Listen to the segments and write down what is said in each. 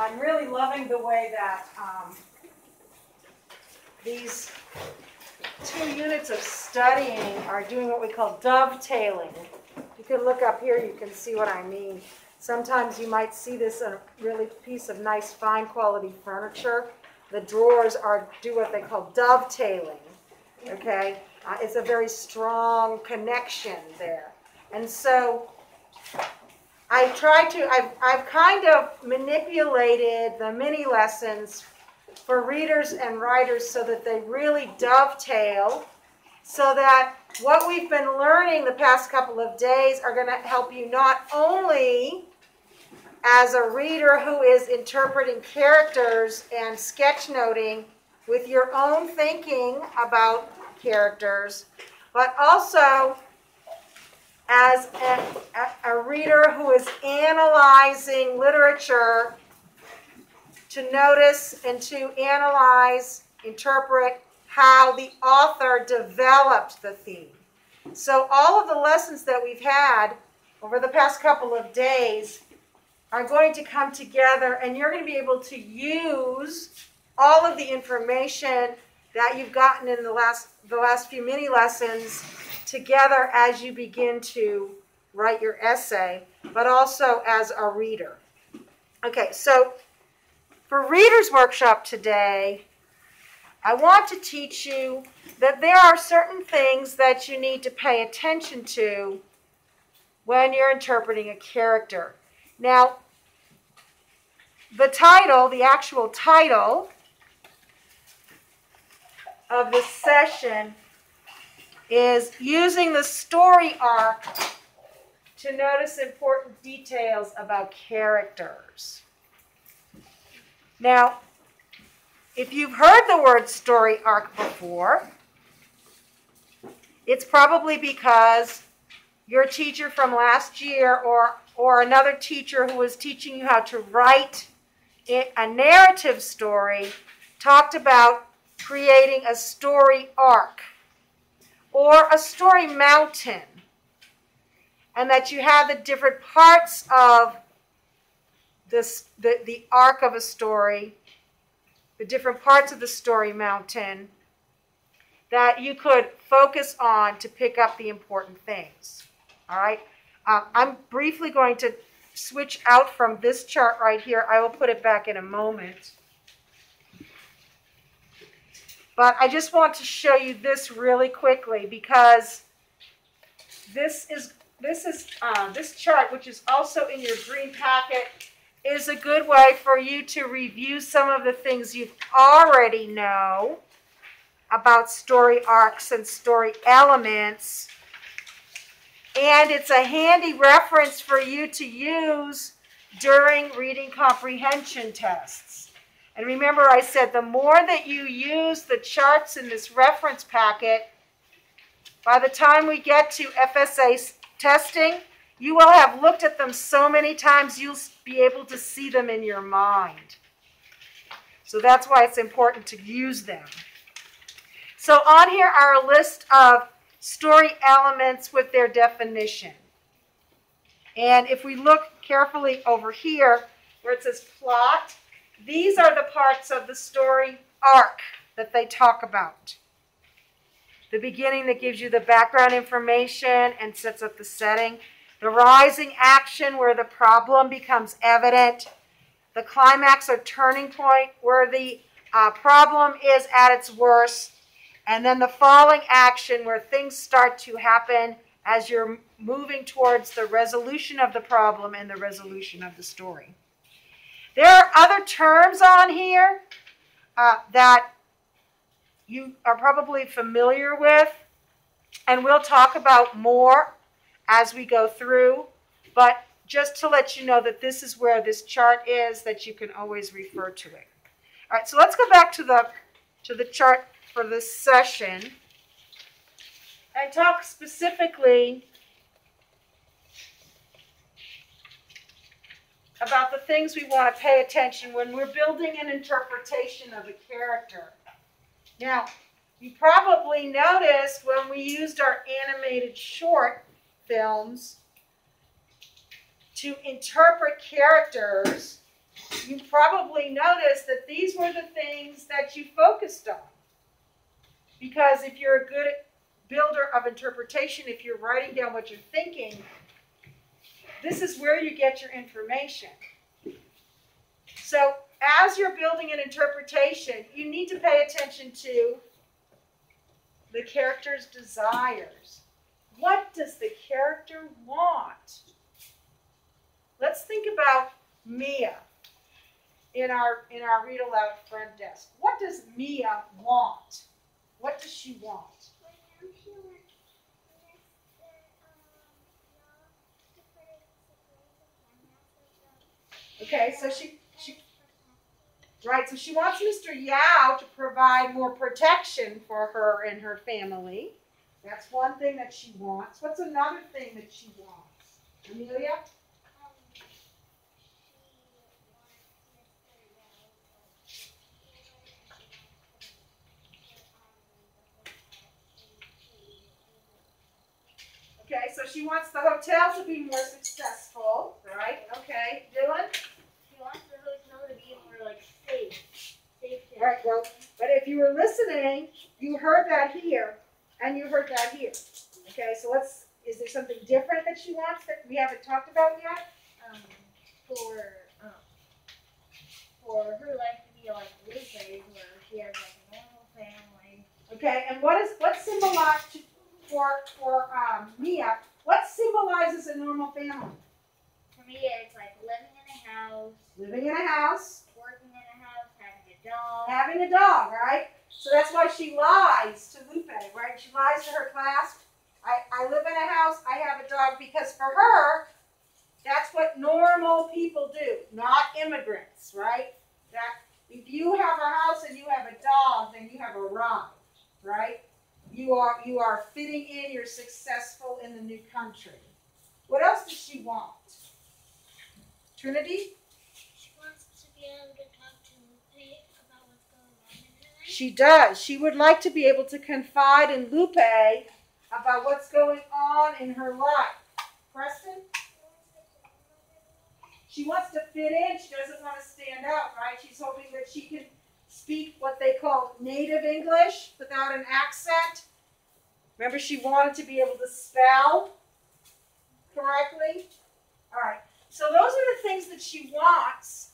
I'm really loving the way that these 2 units of studying are doing what we call dovetailing. You can look up here, you can see what I mean. Sometimes you might see this in a really piece of nice, fine quality furniture. The drawers do what they call dovetailing. Okay? It's a very strong connection there. And so I've kind of manipulated the mini lessons for readers and writers so that they really dovetail, so that what we've been learning the past couple of days are going to help you not only as a reader who is interpreting characters and sketchnoting with your own thinking about characters, but also as a reader who is analyzing literature to notice and to analyze, interpret how the author developed the theme. So all of the lessons that we've had over the past couple of days are going to come together, and you're going to be able to use all of the information that you've gotten in the last few mini lessons together as you begin to write your essay, but also as a reader. Okay, so for Reader's Workshop today, I want to teach you that there are certain things that you need to pay attention to when you're interpreting a character. Now, the actual title of this session is Using the Story Arc to Notice Important Details About Characters. Now, if you've heard the word story arc before, it's probably because your teacher from last year or another teacher who was teaching you how to write a narrative story talked about creating a story arc or a story mountain, and that you have the different parts of the arc of a story, the different parts of the story mountain that you could focus on to pick up the important things. All right? I'm briefly going to switch out from this chart right here. I will put it back in a moment. But I just want to show you this really quickly, because this chart, which is also in your green packet, is a good way for you to review some of the things you already know about story arcs and story elements. And it's a handy reference for you to use during reading comprehension tests. And remember, I said the more that you use the charts in this reference packet, by the time we get to FSA testing, you will have looked at them so many times you'll be able to see them in your mind. So that's why it's important to use them. So on here are a list of story elements with their definition. And if we look carefully over here where it says plot, these are the parts of the story arc that they talk about. The beginning that gives you the background information and sets up the setting. The rising action where the problem becomes evident. The climax or turning point where the problem is at its worst. And then the falling action where things start to happen as you're moving towards the resolution of the problem and the resolution of the story. There are other terms on here that you are probably familiar with, and we'll talk about more as we go through, but just to let you know that this is where this chart is, that you can always refer to it. All right, so let's go back to the chart for this session and talk specifically about the things we want to pay attention when we're building an interpretation of a character. Now, you probably noticed when we used our animated short films to interpret characters you probably noticed that these were the things that you focused on. Because if you're a good builder of interpretation, if you're writing down what you're thinking, this is where you get your information. So as you're building an interpretation, you need to pay attention to the character's desires. What does the character want? Let's think about Mia in our read aloud front desk. What does Mia want? What does she want? Okay, so she wants Mr. Yao to provide more protection for her and her family. That's one thing that she wants. What's another thing that she wants? Amelia? Okay, so she wants the hotel to be more successful, right? Okay, Dylan? She wants the hotel to be more, like, safe. Right, well, but if you were listening, you heard that here, and you heard that here. Okay, so is there something different that she wants that we haven't talked about yet? For her life to be like Lupe's, where she has like a normal family. Okay, and what symbolized for Mia? What symbolizes a normal family? For me, it's like living in a house. Living in a house. Working in a house, having a dog. Having a dog, right? So that's why she lies to Lupe, right? She lies to her class. I live in a house, I have a dog, because for her, that's what normal people do, not immigrants, right? That if you have a house and you have a dog, then you have arrived, right? You are fitting in, you're successful in the new country. What else does she want? Trinity? She wants to be able to talk to Lupe about what's going on in her life. She does. She would like to be able to confide in Lupe about what's going on in her life. Preston? She wants to fit in. She doesn't want to stand out, right? She's hoping that she can speak what they call native English without an accent. Remember, she wanted to be able to spell correctly? All right. So those are the things that she wants.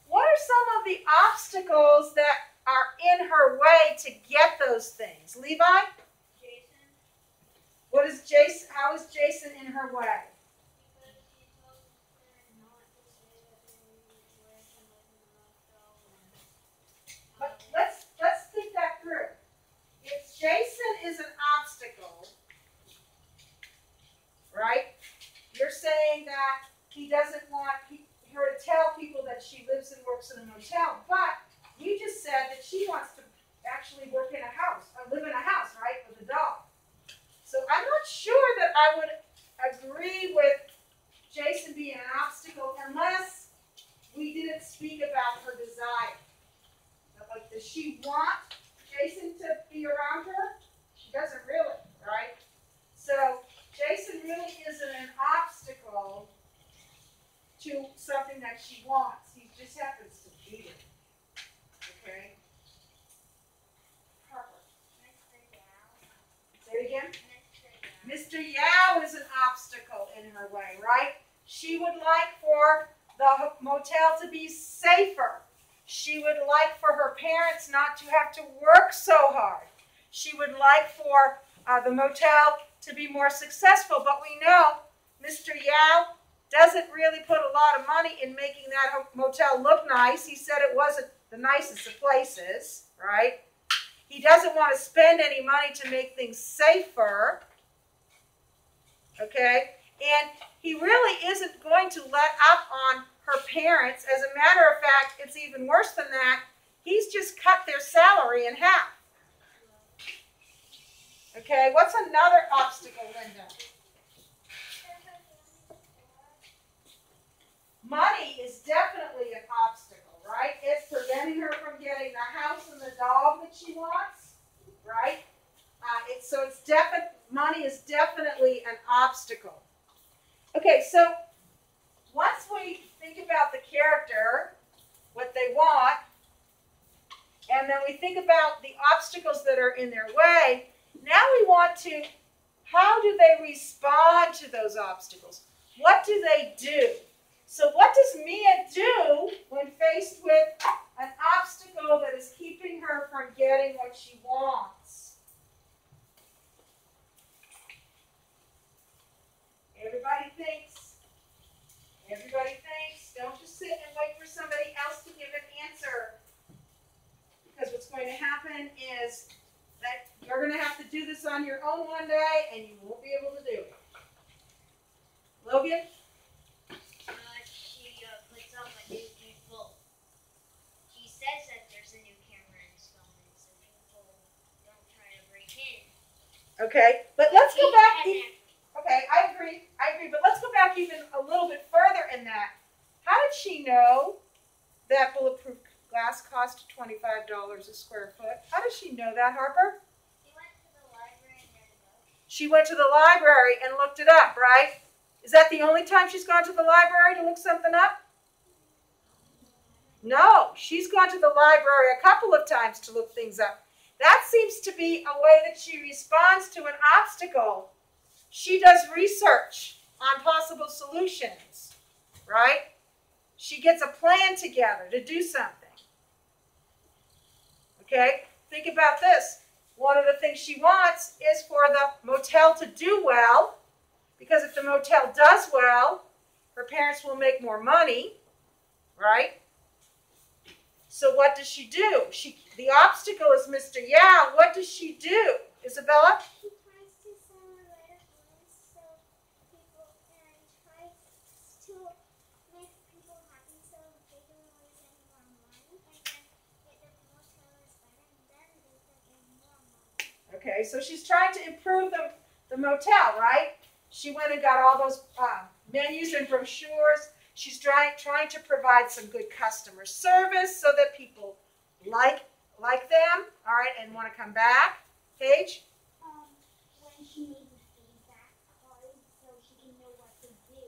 What are some of the obstacles that are in her way to get those things? Levi? Jason? What is Jason? How is Jason in her way? Because he told her not to say that they were in But let's think that through. If Jason is an obstacle, right? You're saying that he doesn't want her to tell people that she lives and works in a motel, but you just said that she wants to actually work in a house, or live in a house, right, with a dog. So I'm not sure that I would agree with Jason being an obstacle unless we didn't speak about her desire. Like, does she want Jason to be around her? She doesn't really, right? So Jason really isn't an obstacle to something that she wants. He just happens to be it. Okay? Harper. Say it again. Mr. Yao is an obstacle in her way, right? She would like for the motel to be safer. She would like for her parents not to have to work so hard. She would like for the motel to be more successful. But we know Mr. Yao doesn't really put a lot of money in making that motel look nice. He said it wasn't the nicest of places, right? He doesn't want to spend any money to make things safer. Okay? And he really isn't going to let up on her parents. As a matter of fact, it's even worse than that. He's just cut their salary in half. Okay, what's another obstacle, Linda? Money is definitely an obstacle, right? It's preventing her from getting the house and the dog that she wants, right? Money is definitely an obstacle. Okay, so once we think about the character And then we think about the obstacles that are in their way. Now we want to, how do they respond to those obstacles? What do they do? So what does Mia do when faced with an obstacle that is keeping her from getting what she wants? Everybody thinks. Everybody thinks. Don't just sit and wait for somebody else to give an answer. Because what's going to happen is that you're going to have to do this on your own one day and you won't be able to do it. Logan? She puts on a new people. She says that there's a new camera installed, so people don't try to break in. Okay, but let's go back. Okay, I agree, but let's go back even a little bit further in that. How did she know that bulletproof glass cost $25 a square foot? How does she know that, Harper? She went to the library and read a book. She went to the library and looked it up, right? Is that the only time she's gone to the library to look something up? No, she's gone to the library a couple of times to look things up. That seems to be a way that she responds to an obstacle. She does research on possible solutions, right? She gets a plan together to do something. Okay, think about this. One of the things she wants is for the motel to do well, because if the motel does well, her parents will make more money, right? So what does she do? The obstacle is Mr. Yeah. What does she do, Isabella? She tries to sell her items so people and tries to make people happy so they don't lose any more money. And then the motel is better, and then they can get more money. Okay, so she's trying to improve the motel, right? She went and got all those menus and brochures. She's trying to provide some good customer service so that people like them, all right, and want to come back. Paige? When she made the feedback card so she can know what to do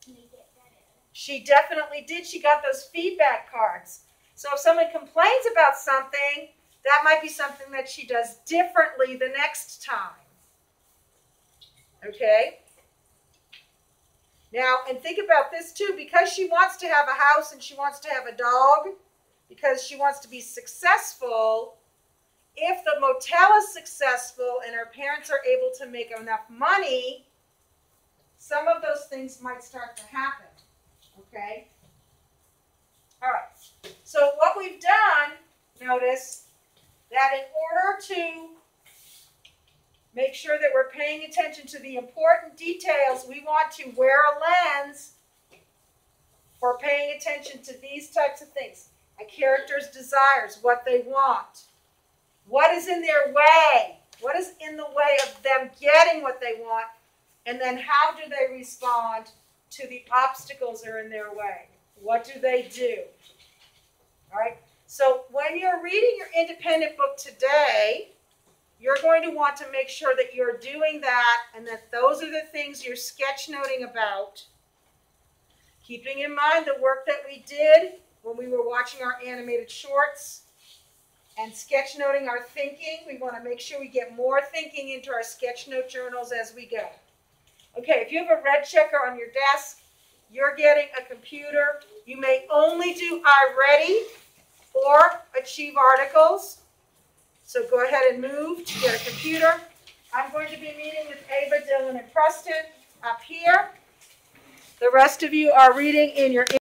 to make it better. She definitely did. She got those feedback cards. So if someone complains about something, that might be something that she does differently the next time. Okay? Now, and think about this too, because she wants to have a house and she wants to have a dog, because she wants to be successful, if the motel is successful and her parents are able to make enough money, some of those things might start to happen. Okay? All right. So what we've done, notice that in order to make sure that we're paying attention to the important details, we want to wear a lens for paying attention to these types of things. A character's desires, what they want. What is in their way? What is in the way of them getting what they want? And then how do they respond to the obstacles that are in their way? What do they do? All right. So when you're reading your independent book today, you're going to want to make sure that you're doing that and that those are the things you're sketchnoting about. Keeping in mind the work that we did when we were watching our animated shorts and sketchnoting our thinking. We want to make sure we get more thinking into our sketchnote journals as we go. Okay, if you have a red checker on your desk, you're getting a computer. You may only do iReady or Achieve Articles. So go ahead and move to get a computer. I'm going to be meeting with Ava, Dylan, and Preston up here. The rest of you are reading in your